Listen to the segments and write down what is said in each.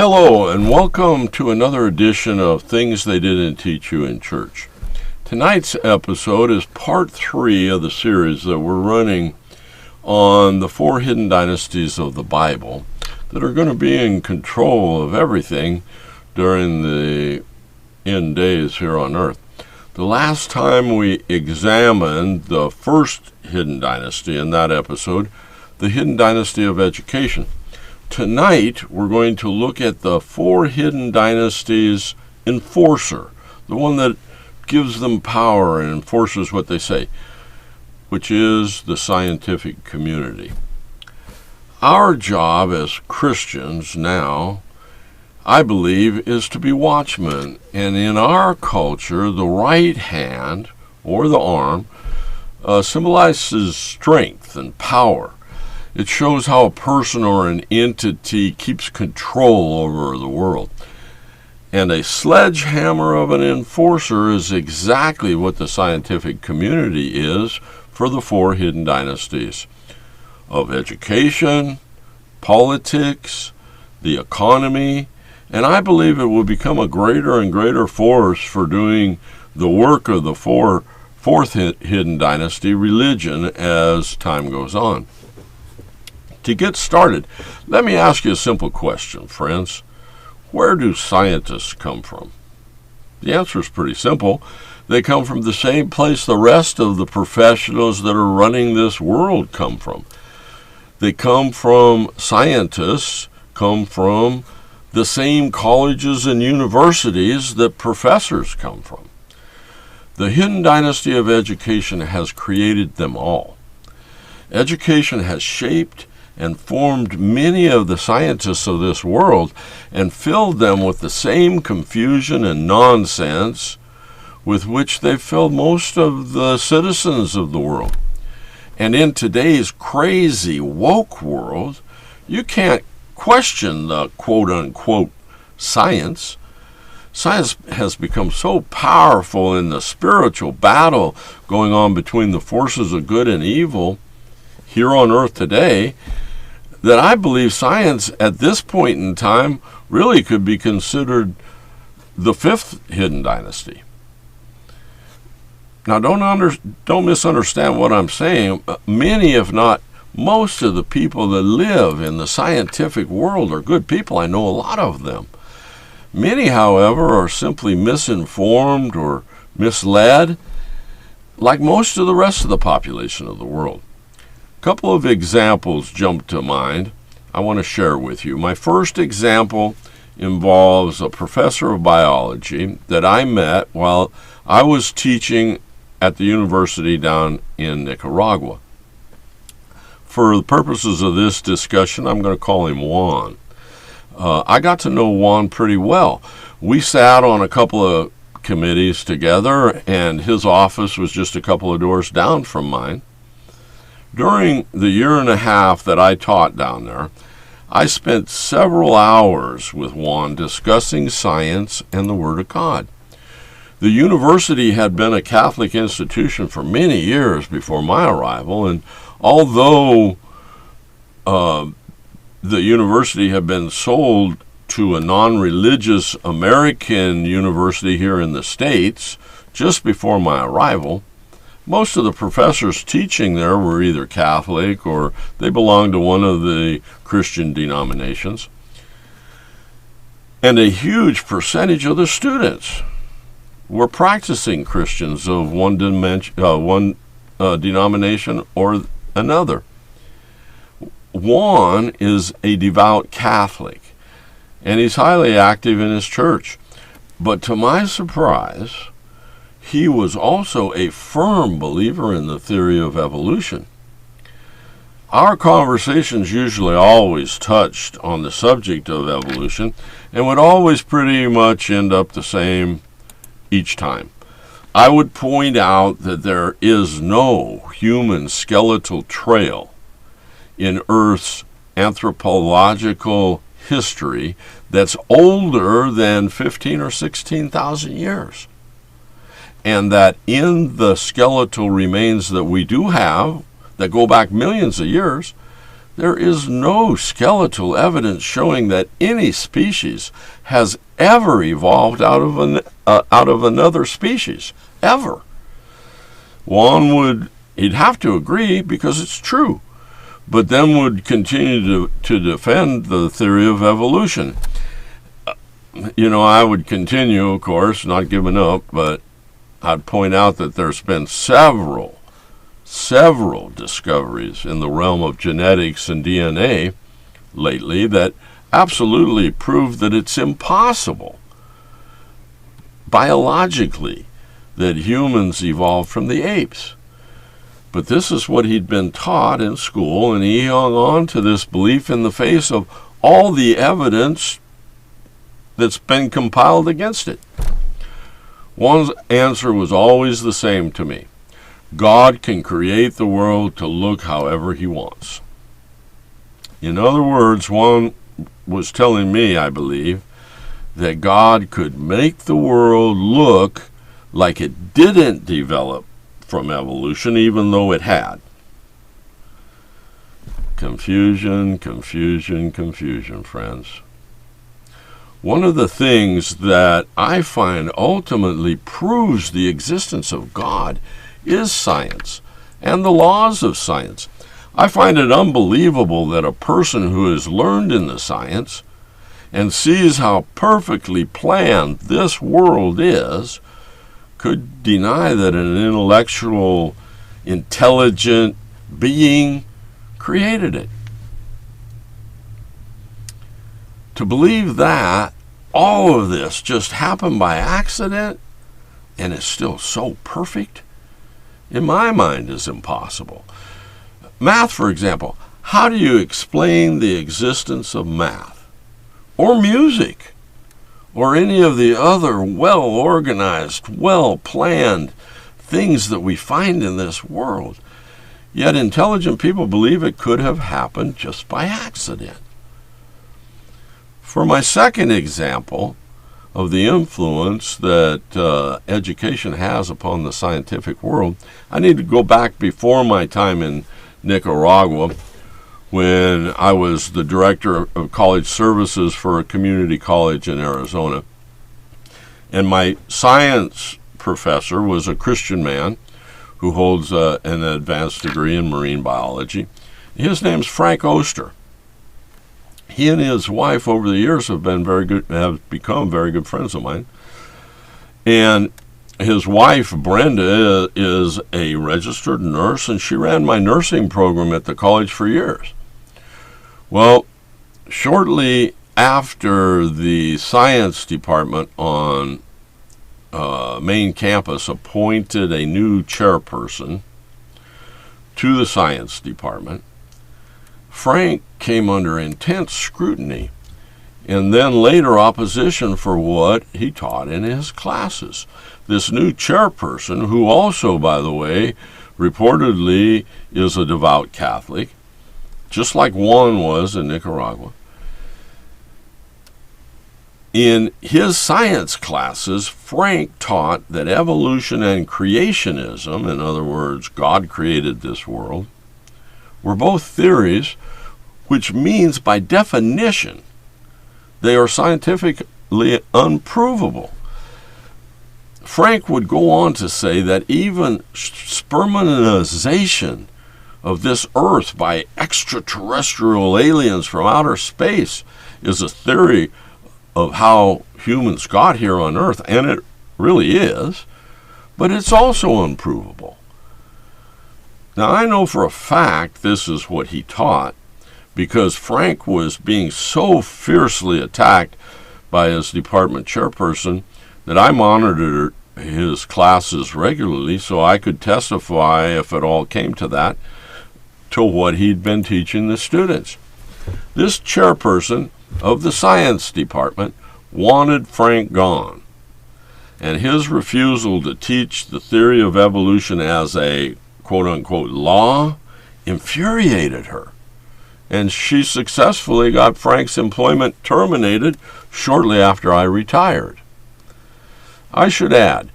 Hello, and welcome to another edition of Things They Didn't Teach You in Church. Tonight's episode is part 3 of the series that we're running on the Four Hidden Dynasties of the Bible that are going to be in control of everything during the end days here on earth. The last time we examined the first hidden dynasty in that episode, the hidden dynasty of education. Tonight, we're going to look at the Four Hidden Dynasties enforcer, the one that gives them power and enforces what they say, which is the scientific community. Our job as Christians now, I believe, is to be watchmen. And in our culture, the right hand, or the arm, symbolizes strength and power. It shows how a person or an entity keeps control over the world. And a sledgehammer of an enforcer is exactly what the scientific community is for the Four Hidden Dynasties of education, politics, the economy, and I believe it will become a greater and greater force for doing the work of the fourth hidden dynasty, religion, as time goes on. To get started, let me ask you a simple question, friends. Where do scientists come from? The answer is pretty simple. They come from the same place the rest of the professionals that are running this world come from. Scientists come from the same colleges and universities that professors come from. The hidden dynasty of education has created them all. Education has shaped and formed many of the scientists of this world and filled them with the same confusion and nonsense with which they filled most of the citizens of the world. And in today's crazy woke world, you can't question the quote-unquote science. Science has become so powerful in the spiritual battle going on between the forces of good and evil here on earth today, that I believe science at this point in time really could be considered the fifth hidden dynasty. Now, don't misunderstand what I'm saying. Many, if not most of the people that live in the scientific world are good people. I know a lot of them. Many, however, are simply misinformed or misled, like most of the rest of the population of the world. A couple of examples jump to mind I want to share with you. My first example involves a professor of biology that I met while I was teaching at the university down in Nicaragua. For the purposes of this discussion, I'm going to call him Juan. I got to know Juan pretty well. We sat on a couple of committees together, and his office was just a couple of doors down from mine. During the year and a half that I taught down there, I spent several hours with Juan discussing science and the Word of God. The university had been a Catholic institution for many years before my arrival, and although the university had been sold to a non-religious American university here in the States just before my arrival, most of the professors teaching there were either Catholic or they belonged to one of the Christian denominations. And a huge percentage of the students were practicing Christians of one denomination or another. Juan is a devout Catholic, and he's highly active in his church. But to my surprise, he was also a firm believer in the theory of evolution. Our conversations usually always touched on the subject of evolution and would always pretty much end up the same each time. I would point out that there is no human skeletal trail in Earth's anthropological history that's older than 15 or 16,000 years. And that in the skeletal remains that we do have, that go back millions of years, There is no skeletal evidence showing that any species has ever evolved out of another species, ever. He'd have to agree because it's true, but then would continue to defend the theory of evolution. I would continue, of course, not giving up, but I'd point out that there's been several discoveries in the realm of genetics and DNA lately that absolutely prove that it's impossible biologically that humans evolved from the apes. But this is what he'd been taught in school, and he hung on to this belief in the face of all the evidence that's been compiled against it. One answer was always the same to me. God can create the world to look however he wants. In other words, one was telling me, I believe, that God could make the world look like it didn't develop from evolution, even though it had. Confusion, friends. One of the things that I find ultimately proves the existence of God is science and the laws of science. I find it unbelievable that a person who has learned in the science and sees how perfectly planned this world is could deny that an intellectual, intelligent being created it. To believe that all of this just happened by accident and is still so perfect, in my mind, is impossible. Math, for example. How do you explain the existence of math, or music, or any of the other well-organized, well-planned things that we find in this world? Yet intelligent people believe it could have happened just by accident. For my second example of the influence that education has upon the scientific world, I need to go back before my time in Nicaragua, when I was the director of college services for a community college in Arizona. And my science professor was a Christian man who holds an advanced degree in marine biology. His name's Frank Oster. He and his wife over the years have become very good friends of mine. And his wife, Brenda, is a registered nurse, and she ran my nursing program at the college for years. Well, shortly after the science department on main campus appointed a new chairperson to the science department, Frank came under intense scrutiny and then later opposition for what he taught in his classes. This new chairperson, who also, by the way, reportedly is a devout Catholic, just like Juan was in Nicaragua, in his science classes, Frank taught that evolution and creationism, in other words, God created this world, were both theories, which means by definition they are scientifically unprovable. Frank would go on to say that even spermanization of this earth by extraterrestrial aliens from outer space is a theory of how humans got here on earth, and it really is, but it's also unprovable. Now, I know for a fact this is what he taught, because Frank was being so fiercely attacked by his department chairperson that I monitored his classes regularly so I could testify, if it all came to that, to what he'd been teaching the students. This chairperson of the science department wanted Frank gone, and his refusal to teach the theory of evolution as a quote-unquote law infuriated her, and she successfully got Frank's employment terminated shortly after I retired. I should add,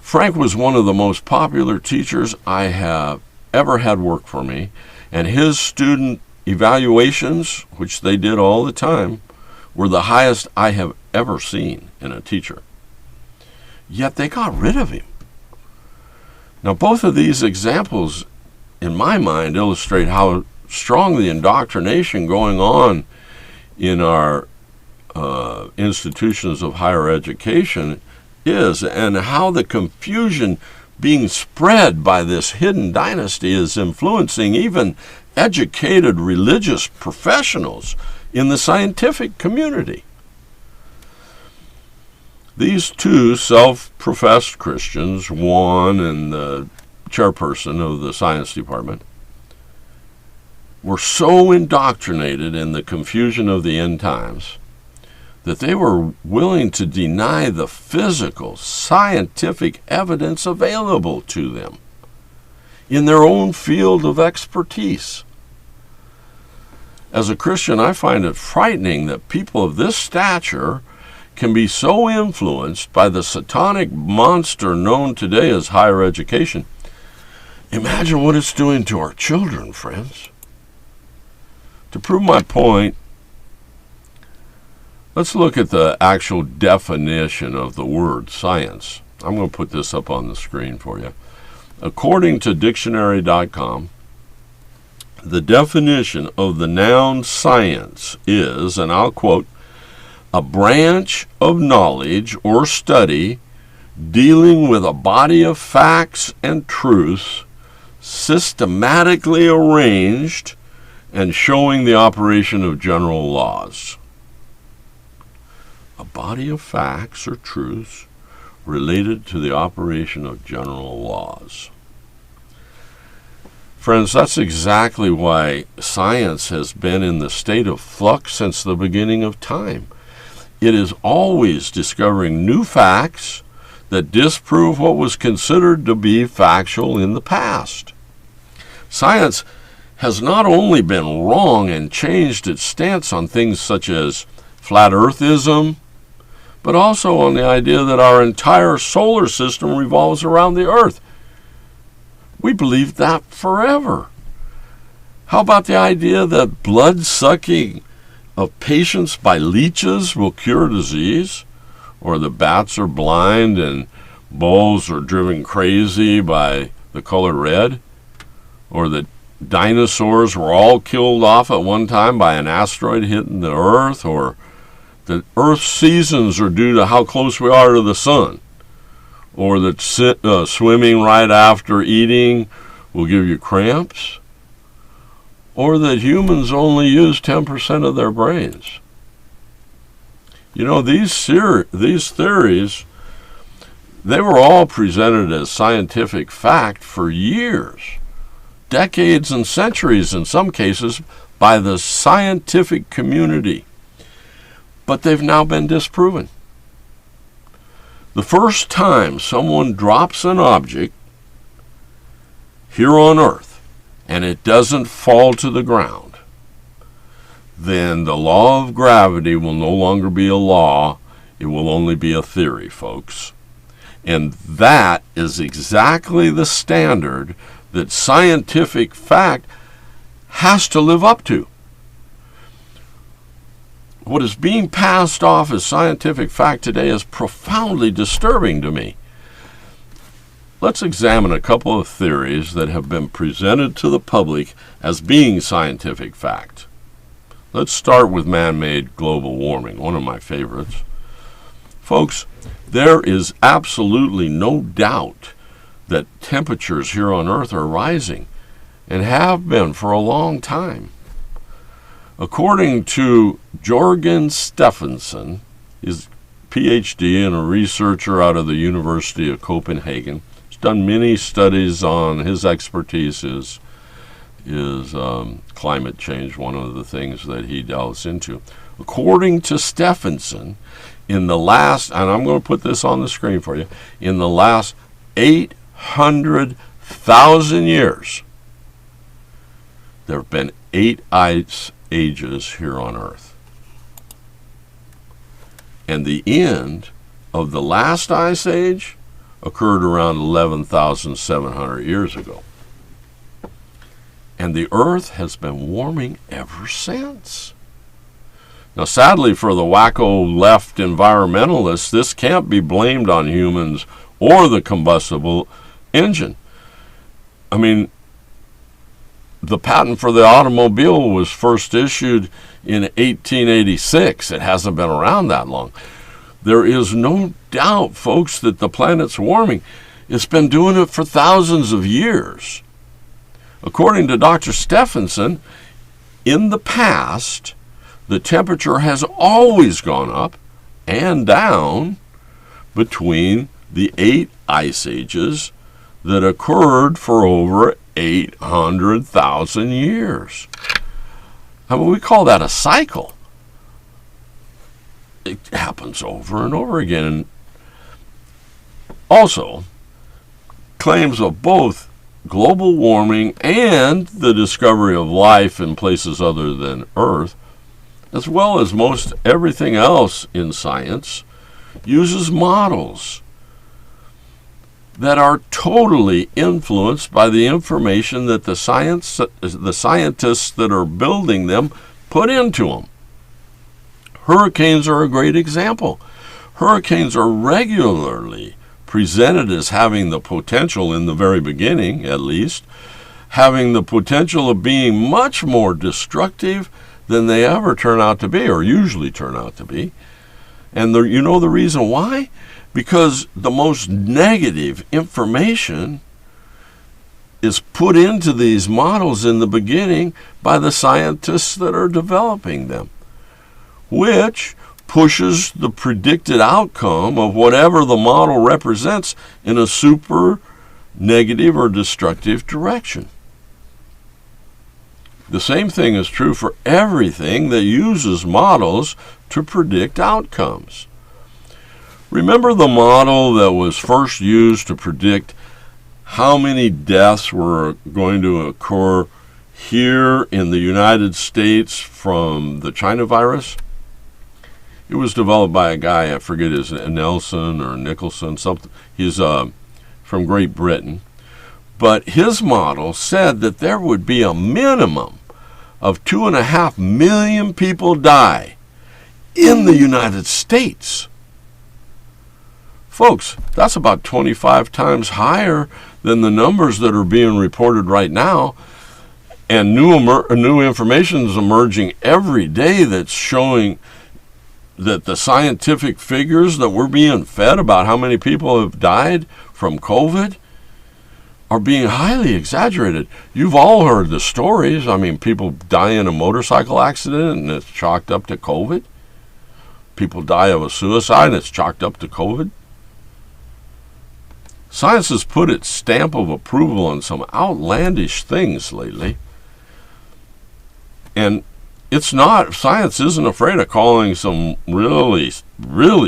Frank was one of the most popular teachers I have ever had work for me, and his student evaluations, which they did all the time, were the highest I have ever seen in a teacher. Yet they got rid of him. Now, both of these examples, in my mind, illustrate how strong the indoctrination going on in our institutions of higher education is, and how the confusion being spread by this hidden dynasty is influencing even educated religious professionals in the scientific community. These two self-professed Christians, one and the chairperson of the science department, were so indoctrinated in the confusion of the end times that they were willing to deny the physical, scientific evidence available to them in their own field of expertise. As a Christian, I find it frightening that people of this stature can be so influenced by the satanic monster known today as higher education. Imagine what it's doing to our children, friends. To prove my point, let's look at the actual definition of the word science. I'm going to put this up on the screen for you. According to dictionary.com, the definition of the noun science is, and I'll quote, a branch of knowledge or study dealing with a body of facts and truths systematically arranged and showing the operation of general laws. A body of facts or truths related to the operation of general laws. Friends, that's exactly why science has been in the state of flux since the beginning of time. It is always discovering new facts that disprove what was considered to be factual in the past. Science has not only been wrong and changed its stance on things such as flat earthism, but also on the idea that our entire solar system revolves around the earth. We believed that forever. How about the idea that blood-sucking of patients by leeches will cure disease, or the bats are blind and bulls are driven crazy by the color red, or that dinosaurs were all killed off at one time by an asteroid hitting the earth, or that Earth's seasons are due to how close we are to the sun, or that swimming right after eating will give you cramps, or that humans only use 10% of their brains. You know, these theories, they were all presented as scientific fact for years, decades and centuries in some cases, by the scientific community. But they've now been disproven. The first time someone drops an object here on Earth and it doesn't fall to the ground, then the law of gravity will no longer be a law. It will only be a theory, folks. And that is exactly the standard that scientific fact has to live up to. What is being passed off as scientific fact today is profoundly disturbing to me. Let's examine a couple of theories that have been presented to the public as being scientific fact. Let's start with man-made global warming, one of my favorites. Folks, there is absolutely no doubt that temperatures here on Earth are rising and have been for a long time. According to Jorgen Steffensen, he's a PhD and a researcher out of the University of Copenhagen. He's done many studies on, his expertise is climate change, one of the things that he delves into. According to Steffensen, in the last, and I'm going to put this on the screen for you, in the last 800,000 years, there have been 8 ice ages here on Earth. And the end of the last ice age occurred around 11,700 years ago. And the Earth has been warming ever since. Now, sadly for the wacko left environmentalists, this can't be blamed on humans or the combustible engine. I mean, the patent for the automobile was first issued in 1886. It hasn't been around that long. There is no doubt, folks, that the planet's warming. It's been doing it for thousands of years. According to Dr. Stephenson, in the past, the temperature has always gone up and down between the 8 ice ages that occurred for over 800,000 years. I mean, we call that a cycle. It happens over and over again. Also, claims of both global warming and the discovery of life in places other than Earth, as well as most everything else in science, uses models that are totally influenced by the information that the scientists that are building them put into them. Hurricanes are a great example. Hurricanes are regularly presented as having the potential, in the very beginning at least, having the potential of being much more destructive than they ever turn out to be, or usually turn out to be. And you know the reason why? Because the most negative information is put into these models in the beginning by the scientists that are developing them, which pushes the predicted outcome of whatever the model represents in a super negative or destructive direction. The same thing is true for everything that uses models to predict outcomes. Remember the model that was first used to predict how many deaths were going to occur here in the United States from the China virus? It was developed by a guy, I forget his name, Nelson or Nicholson, something. He's from Great Britain. But his model said that there would be a minimum of 2.5 million people die in the United States. Folks, that's about 25 times higher than the numbers that are being reported right now. And new information is emerging every day that's showing that the scientific figures that we're being fed about how many people have died from COVID are being highly exaggerated. You've all heard the stories. I mean, people die in a motorcycle accident and it's chalked up to COVID. People die of a suicide and it's chalked up to COVID. Science has put its stamp of approval on some outlandish things lately. And it's not, science isn't afraid of calling some really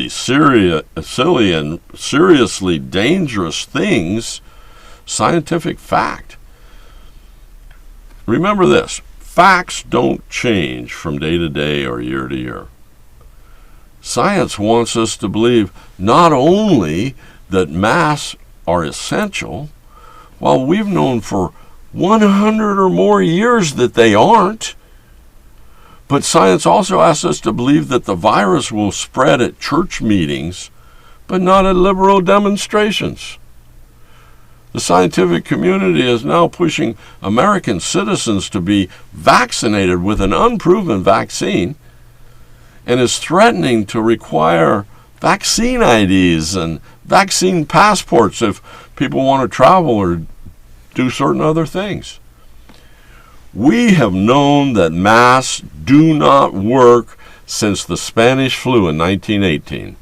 silly and seriously dangerous things scientific fact. Remember this, facts don't change from day to day or year to year. Science wants us to believe not only that masks are essential, while we've known for 100 or more years that they aren't, but science also asks us to believe that the virus will spread at church meetings, but not at liberal demonstrations. The scientific community is now pushing American citizens to be vaccinated with an unproven vaccine and is threatening to require vaccine IDs and vaccine passports if people want to travel or do certain other things. We have known that masks do not work since the Spanish flu in 1918.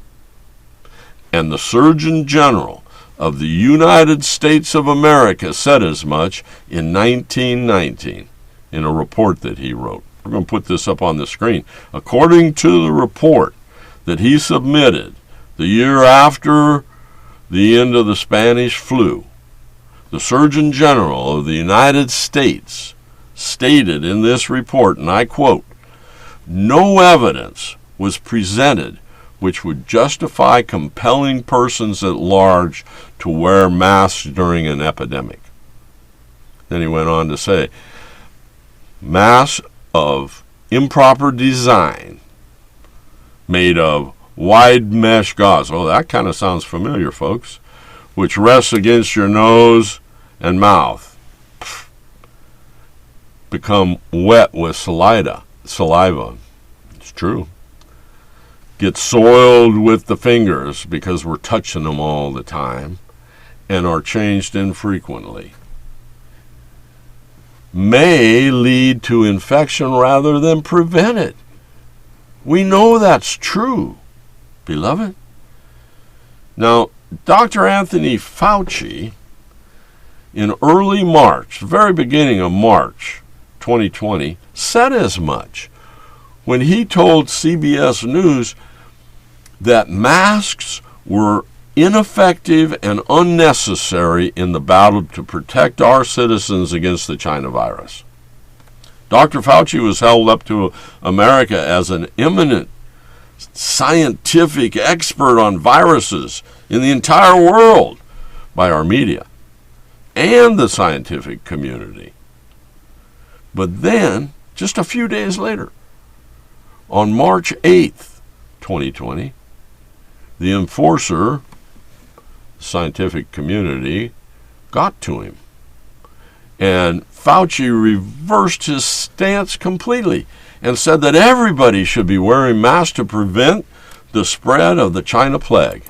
And the Surgeon General of the United States of America said as much in 1919 in a report that he wrote. We're going to put this up on the screen. According to the report that he submitted the year after the end of the Spanish flu, the Surgeon General of the United States stated in this report, and I quote, "No evidence was presented which would justify compelling persons at large to wear masks during an epidemic." Then he went on to say, Masks of improper design made of wide mesh gauze. Oh, that kind of sounds familiar, folks. Which rests against your nose and mouth. Become wet with saliva. It's true. Get soiled with the fingers because we're touching them all the time, and are changed infrequently. May lead to infection rather than prevent it. We know that's true, beloved. Now, Dr. Anthony Fauci, in early March, the very beginning of March 2020, said as much when he told CBS News that masks were ineffective and unnecessary in the battle to protect our citizens against the China virus. Dr. Fauci was held up to America as an eminent scientific expert on viruses in the entire world by our media and the scientific community. But then, just a few days later, on March 8th, 2020, the enforcer, scientific community, got to him. And Fauci reversed his stance completely and said that everybody should be wearing masks to prevent the spread of the China plague.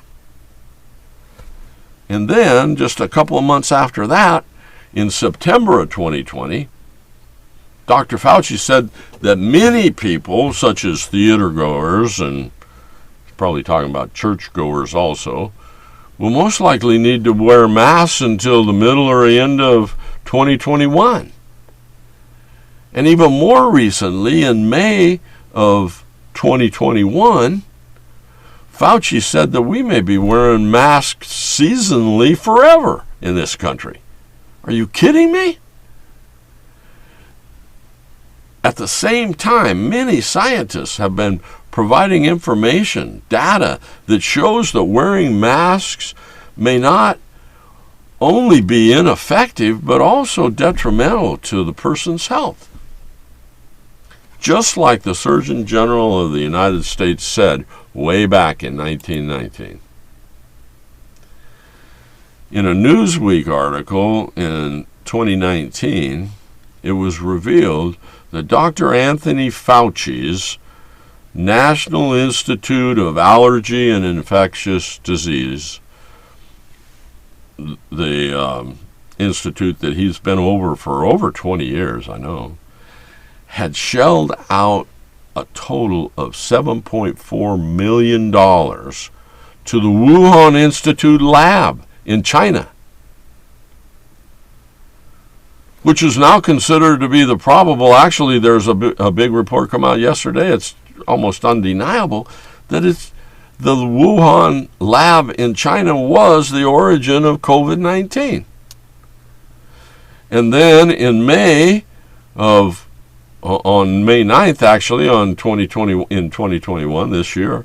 And then, just a couple of months after that, in September of 2020, Dr. Fauci said that many people, such as theater goers, and he's probably talking about church goers also, will most likely need to wear masks until the middle or end of 2021. And even more recently, in May of 2021, Fauci said that we may be wearing masks seasonally forever in this country. Are you kidding me? At the same time, many scientists have been providing information, data, that shows that wearing masks may not only be ineffective, but also detrimental to the person's health. Just like the Surgeon General of the United States said way back in 1919. In a Newsweek article in 2019, it was revealed that Dr. Anthony Fauci's National Institute of Allergy and Infectious Disease, the institute that he's been over for over 20 years, I know, had shelled out a total of $7.4 million to the Wuhan Institute lab in China, which is now considered to be the probable. Actually, there's a big report come out yesterday. It's almost undeniable that it's the Wuhan lab in China was the origin of COVID-19. And then in May of on May 9th, actually, in 2021, this year,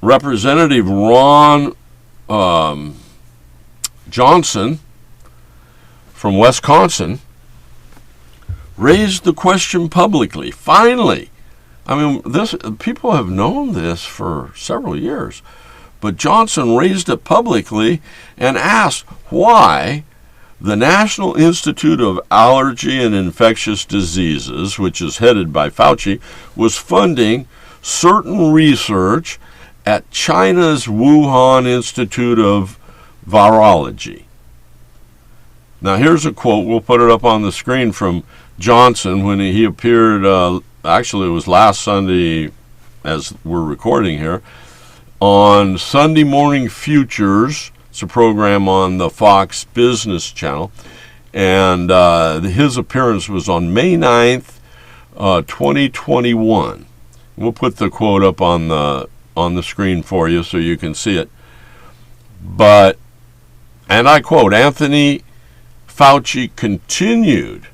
Representative Ron Johnson from Wisconsin raised the question publicly. Finally, I mean, people have known this for several years, but Johnson raised it publicly and asked why the National Institute of Allergy and Infectious Diseases, which is headed by Fauci, was funding certain research at China's Wuhan Institute of Virology. Now, here's a quote. We'll put it up on the screen from Johnson when he appeared, actually it was last Sunday as we're recording here, on Sunday Morning Futures. It's a program on the Fox Business Channel. And his appearance was on May 9th, 2021. We'll put the quote up on the screen for you so you can see it. But, and I quote, Anthony Fauci continued,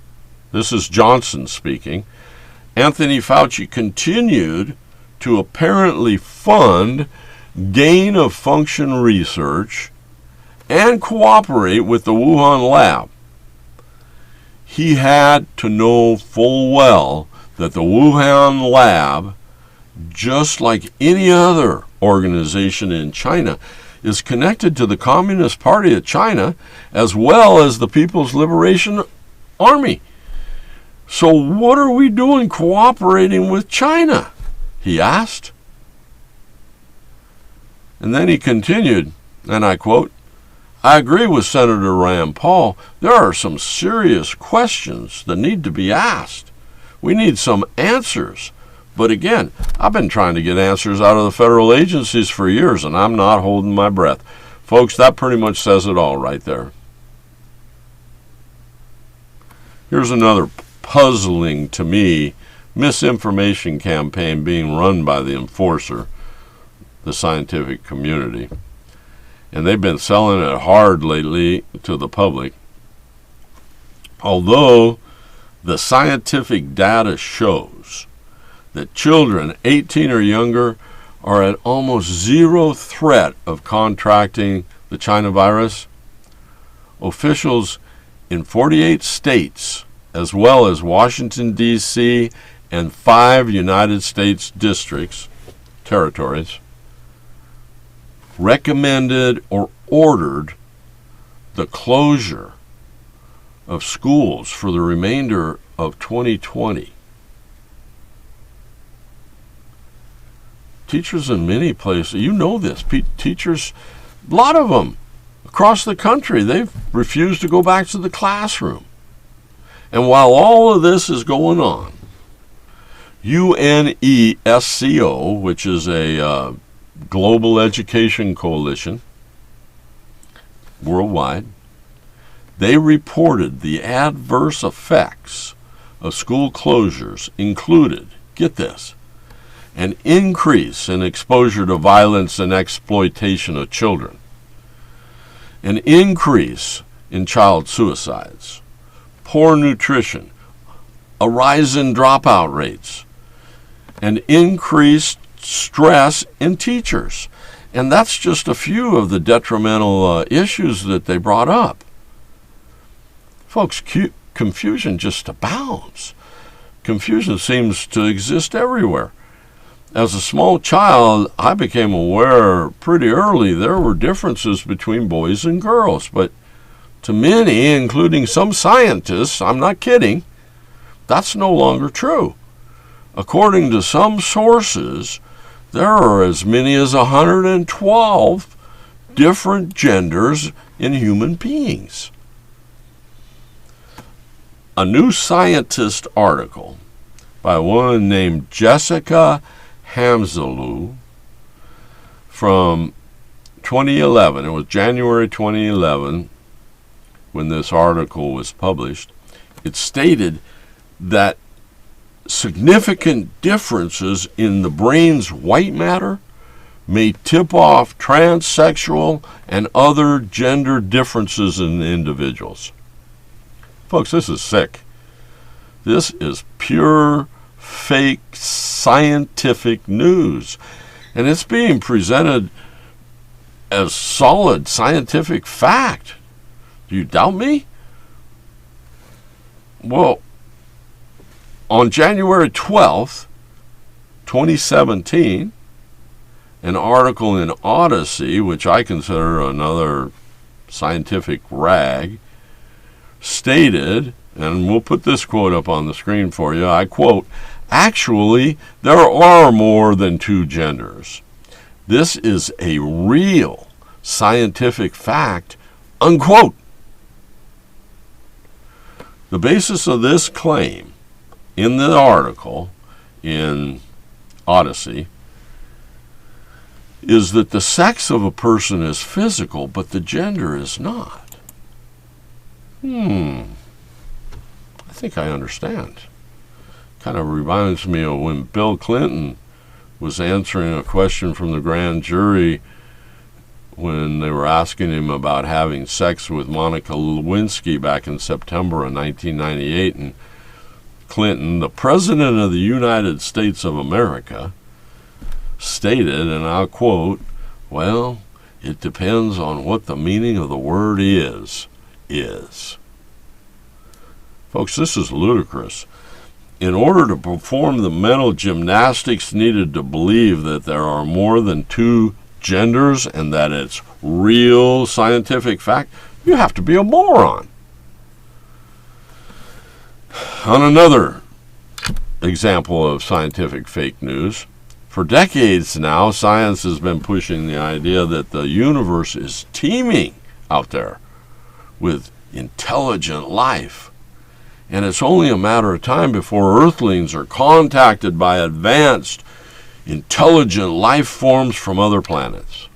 this is Johnson speaking, Anthony Fauci continued to apparently fund gain-of-function research and cooperate with the Wuhan lab. he had to know full well that the Wuhan lab, just like any other organization in China, is connected to the Communist Party of China as well as the People's Liberation Army. So what are we doing cooperating with China? He asked. And then he continued, and I quote, I agree with Senator Rand Paul. There are some serious questions that need to be asked. We need some answers. But again, I've been trying to get answers out of the federal agencies for years, and I'm not holding my breath. Folks, that pretty much says it all right there. Here's another puzzling to me misinformation campaign being run by the enforcer, the scientific community. And they've been selling it hard lately to the public. Although the scientific data shows that children 18 or younger are at almost zero threat of contracting the China virus, officials in 48 states, as well as Washington, D.C., and 5 United States districts, territories, recommended or ordered the closure of schools for the remainder of 2020. Teachers in many places, you know this, teachers, a lot of them across the country, they've refused to go back to the classroom. And while all of this is going on, UNESCO, which is a global education coalition worldwide, they reported the adverse effects of school closures included, get this, an increase in exposure to violence and exploitation of children, an increase in child suicides, poor nutrition, a rise in dropout rates, and increased stress in teachers. And that's just a few of the detrimental issues that they brought up. Folks, confusion just abounds. Confusion seems to exist everywhere. As a small child, I became aware pretty early there were differences between boys and girls, but to many, including some scientists, I'm not kidding, that's no longer true. According to some sources, there are as many as 112 different genders in human beings. A New Scientist article by a woman named Jessica Hamzalu from 2011, it was January 2011 when this article was published, it stated that significant differences in the brain's white matter may tip off transsexual and other gender differences in individuals. Folks, this is sick. This is pure fake scientific news. And it's being presented as solid scientific fact. Do you doubt me? Well, on January 12th, 2017, an article in Odyssey, which I consider another scientific rag, stated, and we'll put this quote up on the screen for you, I quote, "Actually, there are more than two genders. This is a real scientific fact," unquote. The basis of this claim in the article in Odyssey is that the sex of a person is physical, but the gender is not. I think I understand. Kind of reminds me of when Bill Clinton was answering a question from the grand jury when they were asking him about having sex with Monica Lewinsky back in September of 1998, and Clinton, the President of the United States of America, stated, and I'll quote, "Well, it depends on what the meaning of the word is. Folks, this is ludicrous. In order to perform the mental gymnastics needed to believe that there are more than two genders and that it's real scientific fact, you have to be a moron. On another example of scientific fake news, for decades now, science has been pushing the idea that the universe is teeming out there with intelligent life. And it's only a matter of time before Earthlings are contacted by advanced, intelligent life forms from other planets.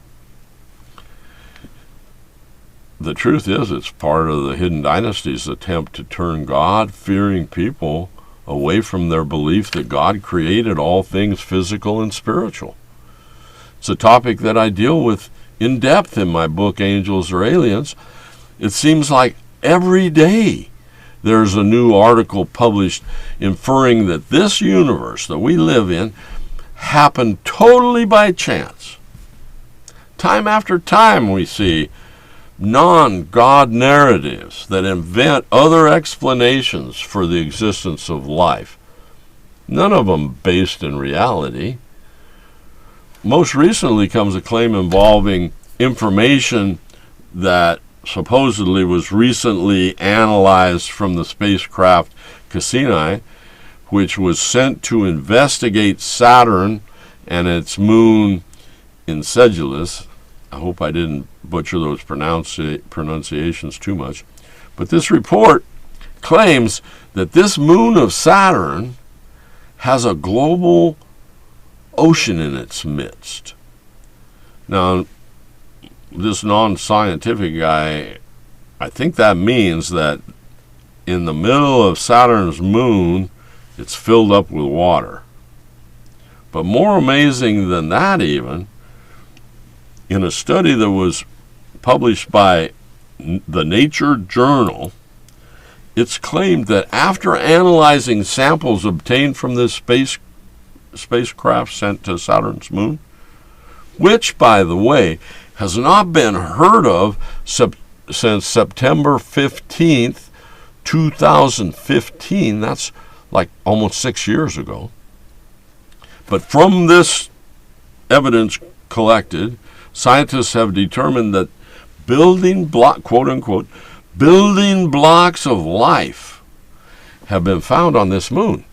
The truth is, it's part of the Hidden Dynasties' attempt to turn God-fearing people away from their belief that God created all things physical and spiritual. It's a topic that I deal with in depth in my book, Angels or Aliens. It seems like every day there's a new article published inferring that this universe that we live in happened totally by chance. Time after time we see non-God narratives that invent other explanations for the existence of life, none of them based in reality. Most recently comes a claim involving information that supposedly was recently analyzed from the spacecraft Cassini, which was sent to investigate Saturn and its moon Enceladus. I hope I didn't butcher those pronunciations too much. But this report claims that this moon of Saturn has a global ocean in its midst. Now, this non-scientific guy, I think that means that in the middle of Saturn's moon, it's filled up with water. But more amazing than that even, in a study that was published by the Nature Journal, it's claimed that after analyzing samples obtained from this spacecraft sent to Saturn's moon, which, by the way, has not been heard of since September 15th, 2015. That's like almost 6 years ago. But from this evidence collected, scientists have determined that quote-unquote, building blocks of life have been found on this moon.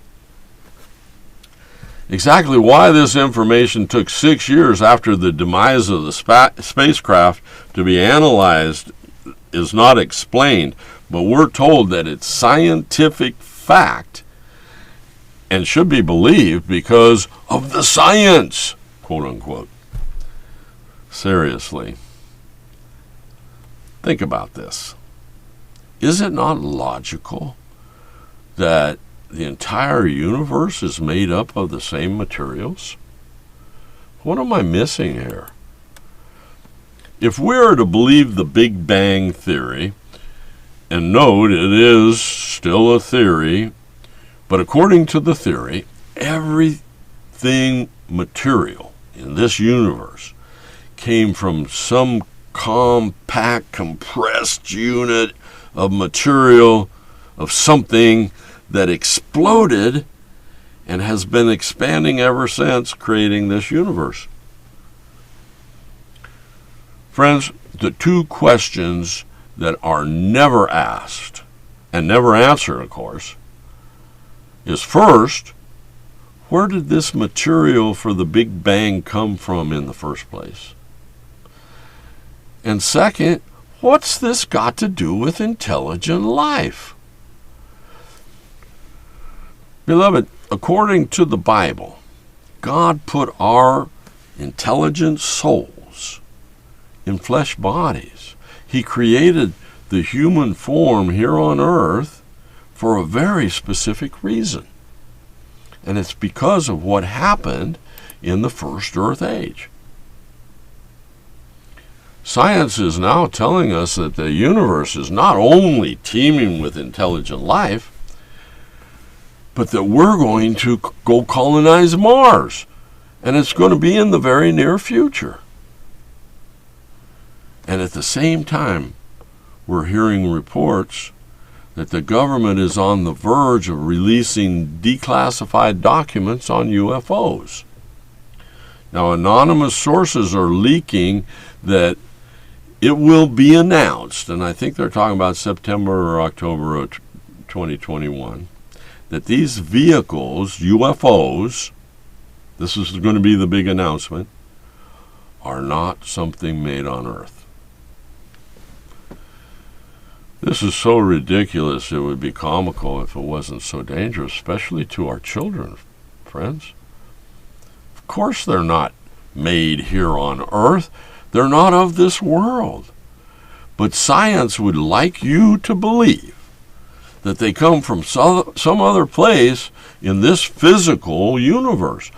Exactly why this information took 6 years after the demise of the spacecraft to be analyzed is not explained, but we're told that it's scientific fact and should be believed because of the science, quote-unquote. Seriously, think about this. Is it not logical that the entire universe is made up of the same materials? What am I missing here? If we are to believe the Big Bang Theory, and note it is still a theory, but according to the theory, everything material in this universe came from some compact, compressed unit of material, of something that exploded and has been expanding ever since, creating this universe. Friends, the two questions that are never asked, and never answered, of course, is first, where did this material for the Big Bang come from in the first place? And second, what's this got to do with intelligent life? Beloved, according to the Bible, God put our intelligent souls in flesh bodies. He created the human form here on earth for a very specific reason. And it's because of what happened in the first Earth age. Science is now telling us that the universe is not only teeming with intelligent life, but that we're going to go colonize Mars. And it's going to be in the very near future. And at the same time, we're hearing reports that the government is on the verge of releasing declassified documents on UFOs. Now, anonymous sources are leaking that it will be announced, and I think they're talking about September or October of 2021, that these vehicles, UFOs, this is going to be the big announcement, are not something made on Earth. This is so ridiculous it would be comical if it wasn't so dangerous, especially to our children, friends. Of course they're not made here on Earth. They're not of this world. But science would like you to believe that they come from some other place in this physical universe.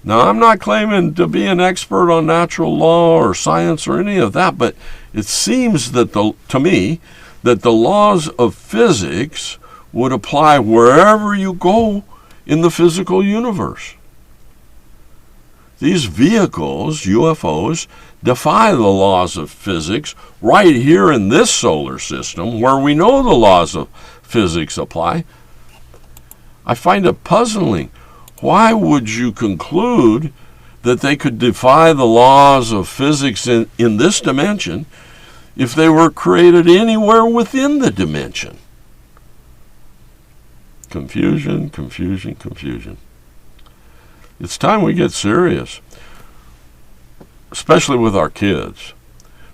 Now, I'm not claiming to be an expert on natural law or science or any of that, but it seems that to me that the laws of physics would apply wherever you go in the physical universe. These vehicles, UFOs, defy the laws of physics right here in this solar system where we know the laws of physics apply. I find it puzzling. Why would you conclude that they could defy the laws of physics in this dimension if they were created anywhere within the dimension? Confusion, confusion, confusion. It's time we get serious, especially with our kids.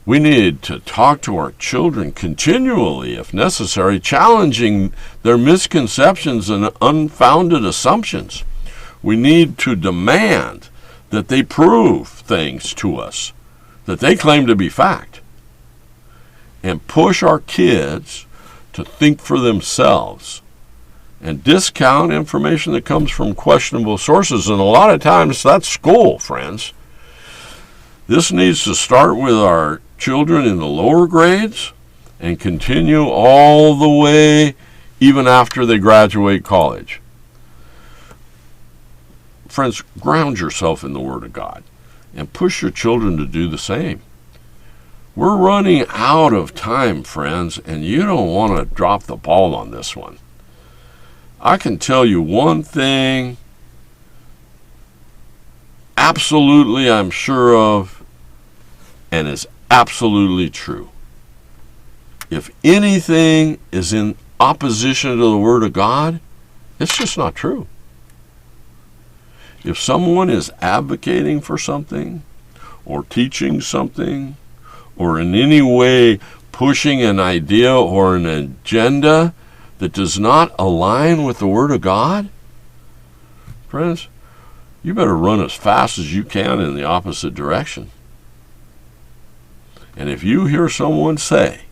We need to talk to our children continually, if necessary, challenging their misconceptions and unfounded assumptions. We need to demand that they prove things to us that they claim to be fact, and push our kids to think for themselves and discount information that comes from questionable sources. And a lot of times that's school, friends. This needs to start with our children in the lower grades and continue all the way even after they graduate college. Friends, ground yourself in the Word of God and push your children to do the same. We're running out of time, friends, and you don't want to drop the ball on this one. I can tell you one thing absolutely I'm sure of, and is absolutely true. If anything is in opposition to the Word of God, it's just not true. If someone is advocating for something, or teaching something, or in any way pushing an idea or an agenda that does not align with the Word of God, friends, you better run as fast as you can in the opposite direction. And if you hear someone say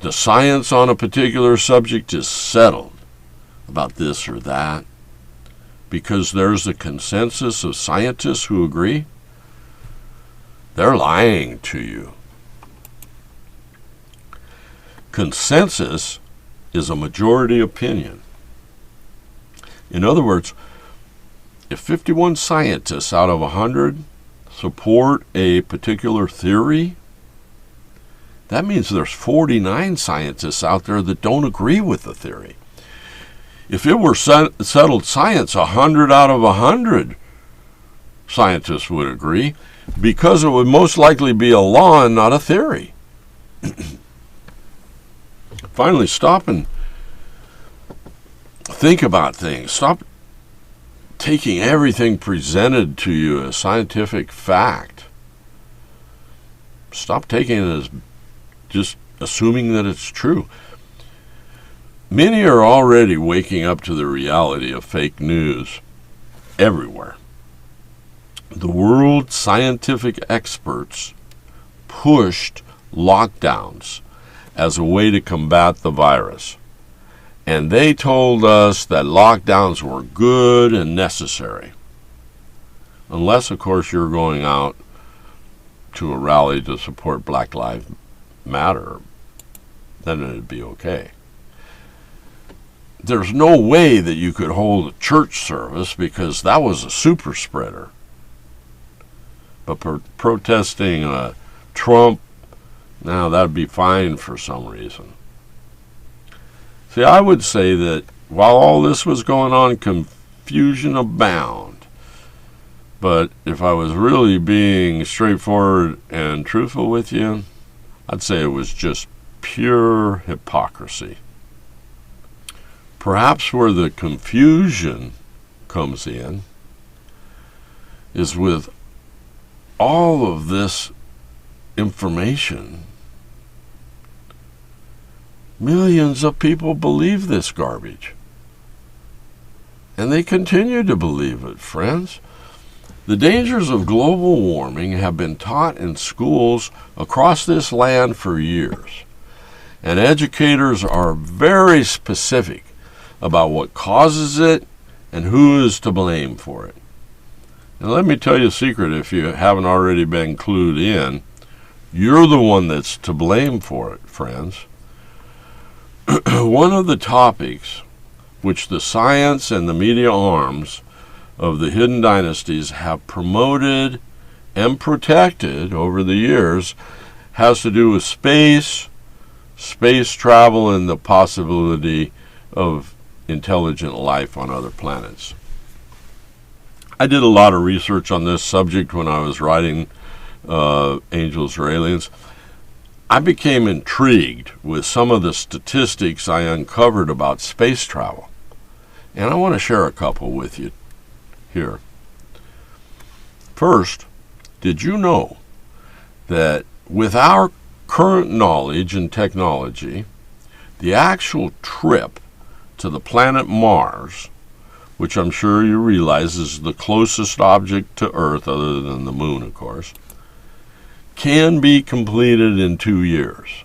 the science on a particular subject is settled about this or that, because there's a consensus of scientists who agree, they're lying to you. Consensus is a majority opinion. In other words, if 51 scientists out of 100 support a particular theory, that means there's 49 scientists out there that don't agree with the theory. If it were settled science, 100 out of 100 scientists would agree, because it would most likely be a law and not a theory. Finally, stop and think about things. Stop taking everything presented to you as scientific fact. Stop taking it as just assuming that it's true. Many are already waking up to the reality of fake news everywhere. The world scientific experts pushed lockdowns as a way to combat the virus. And they told us that lockdowns were good and necessary. Unless, of course, you're going out to a rally to support Black Lives Matter, then it'd be okay. There's no way that you could hold a church service because that was a super spreader. But protesting Trump, now that'd be fine for some reason. See, I would say that while all this was going on, confusion abound. But if I was really being straightforward and truthful with you, I'd say it was just pure hypocrisy. Perhaps where the confusion comes in is with all of this information. Millions of people believe this garbage. And they continue to believe it, friends. The dangers of global warming have been taught in schools across this land for years. And educators are very specific about what causes it and who is to blame for it. And let me tell you a secret, if you haven't already been clued in, you're the one that's to blame for it, friends. One of the topics which the science and the media arms of the Hidden Dynasties have promoted and protected over the years has to do with space travel, and the possibility of intelligent life on other planets. I did a lot of research on this subject when I was writing Angels or Aliens. I became intrigued with some of the statistics I uncovered about space travel, and I want to share a couple with you here. First, did you know that with our current knowledge and technology, the actual trip to the planet Mars, which I'm sure you realize is the closest object to Earth other than the moon, of course, can be completed in 2 years.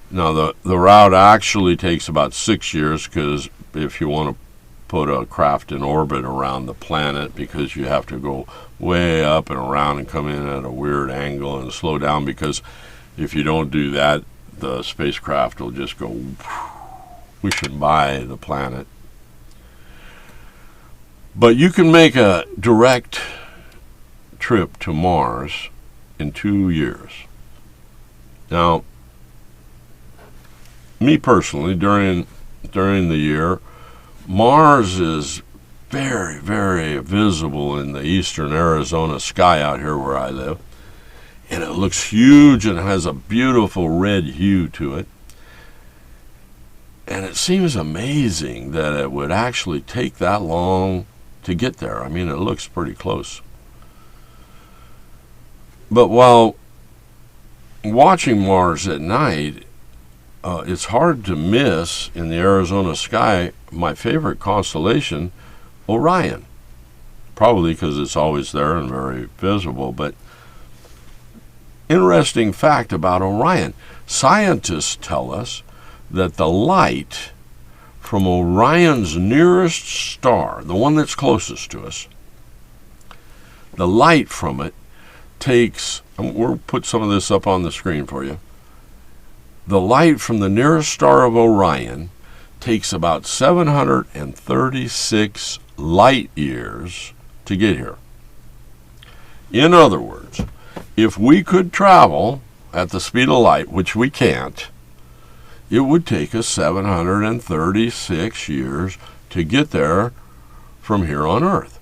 Now, the route actually takes about 6 years, because if you want to put a craft in orbit around the planet, because you have to go way up and around and come in at a weird angle and slow down, because if you don't do that, the spacecraft will just go whooshing by the planet. But you can make a direct trip to Mars in 2 years. Now, me personally, during the year, Mars is very, very visible in the eastern Arizona sky out here where I live. And it looks huge and has a beautiful red hue to it. And it seems amazing that it would actually take that long to get there. I mean, it looks pretty close. But while watching Mars at night, it's hard to miss in the Arizona sky my favorite constellation, Orion. Probably because it's always there and very visible. But interesting fact about Orion, scientists tell us that the light from Orion's nearest star, the one that's closest to us, the light from it takes, we'll put some of this up on the screen for you. The light from the nearest star of Orion takes about 736 light years to get here. In other words, if we could travel at the speed of light, which we can't, it would take us 736 years to get there from here on Earth.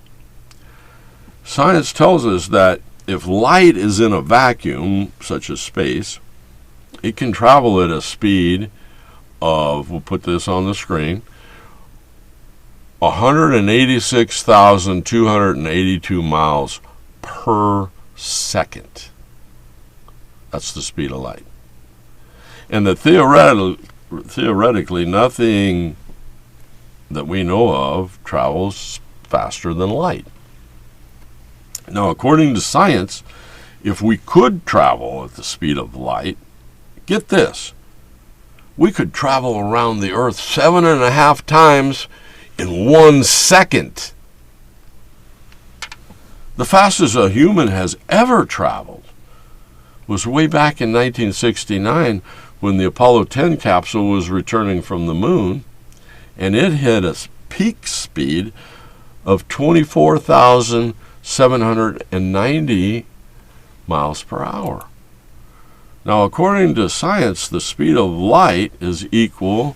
Science tells us that if light is in a vacuum, such as space, it can travel at a speed of, we'll put this on the screen, 186,282 miles per second. That's the speed of light. And that theoretically, nothing that we know of travels faster than light. Now, according to science, if we could travel at the speed of light, get this, we could travel around the Earth 7.5 times in 1 second. The fastest a human has ever traveled was way back in 1969 when the Apollo 10 capsule was returning from the moon, and it hit a peak speed of 24,790 miles per hour. Now, according to science, the speed of light is equal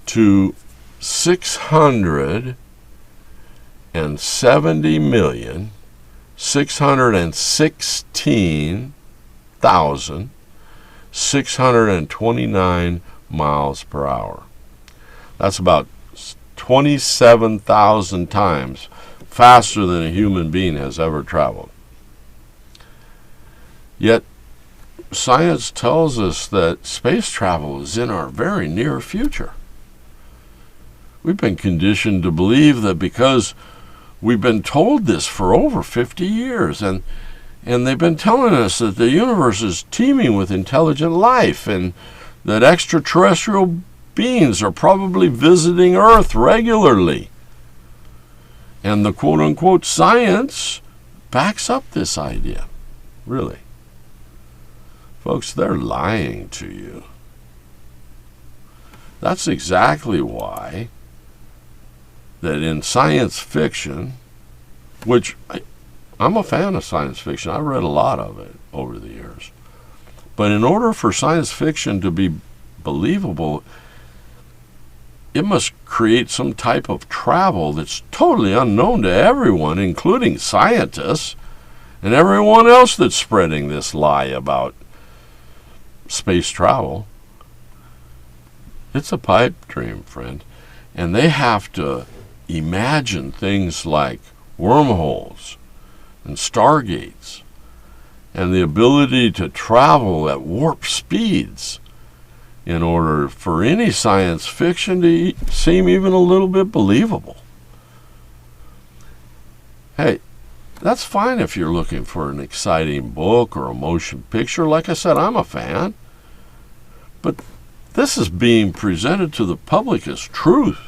to 670,616,629 miles per hour. That's about 27,000 times faster than a human being has ever traveled. Yet, science tells us that space travel is in our very near future. We've been conditioned to believe that because we've been told this for over 50 years, and they've been telling us that the universe is teeming with intelligent life, and that extraterrestrial beings are probably visiting Earth regularly. And the quote-unquote science backs up this idea. Really. Folks, they're lying to you. That's exactly why that in science fiction, which I'm a fan of science fiction. I've read a lot of it over the years. But in order for science fiction to be believable, it must create some type of travel that's totally unknown to everyone, including scientists and everyone else that's spreading this lie about space travel. It's a pipe dream, friend. And they have to imagine things like wormholes and stargates and the ability to travel at warp speeds in order for any science fiction to seem even a little bit believable. Hey, that's fine if you're looking for an exciting book or a motion picture. Like I said, I'm a fan. But this is being presented to the public as truth,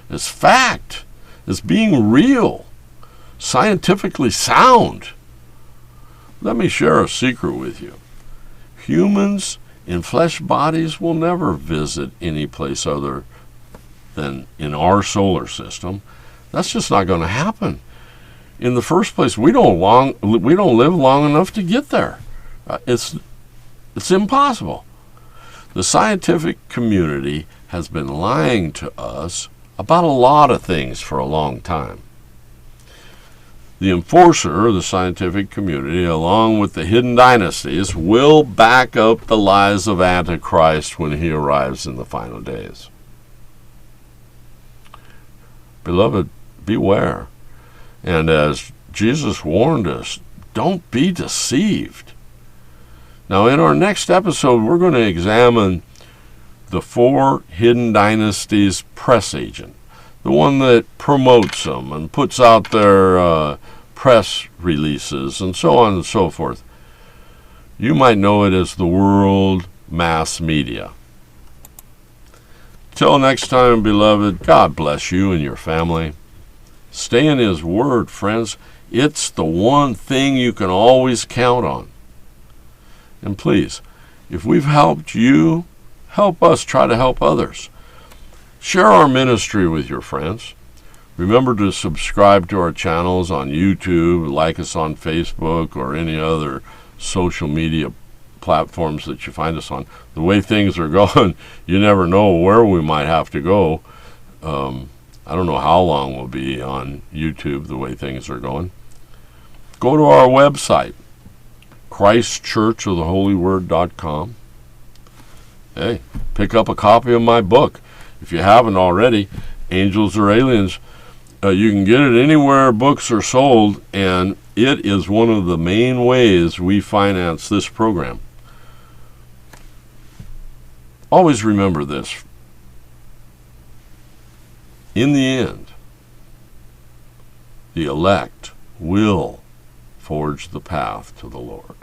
as fact, as being real, scientifically sound. Let me share a secret with you. Humans in flesh bodies will never visit any place other than in our solar system. That's just not going to happen. In the first place, we don't live long enough to get there. It's impossible. The scientific community has been lying to us about a lot of things for a long time. The enforcer of the scientific community, along with the hidden dynasties, will back up the lies of Antichrist when he arrives in the final days. Beloved, beware. And as Jesus warned us, don't be deceived. Now, in our next episode, we're going to examine the Four Hidden Dynasties press agent, the one that promotes them and puts out their press releases and so on and so forth. You might know it as the world mass media. Till next time, beloved, God bless you and your family. Stay in His Word, friends. It's the one thing you can always count on. And please, if we've helped you, help us try to help others. Share our ministry with your friends. Remember to subscribe to our channels on YouTube, like us on Facebook, or any other social media platforms that you find us on. The way things are going, you never know where we might have to go. I don't know how long we'll be on YouTube the way things are going. Go to our website, ChristChurchOfTheHolyWord.com. Hey, pick up a copy of my book. If you haven't already, Angels or Aliens, you can get it anywhere books are sold, and it is one of the main ways we finance this program. Always remember this. In the end, the elect will forge the path to the Lord.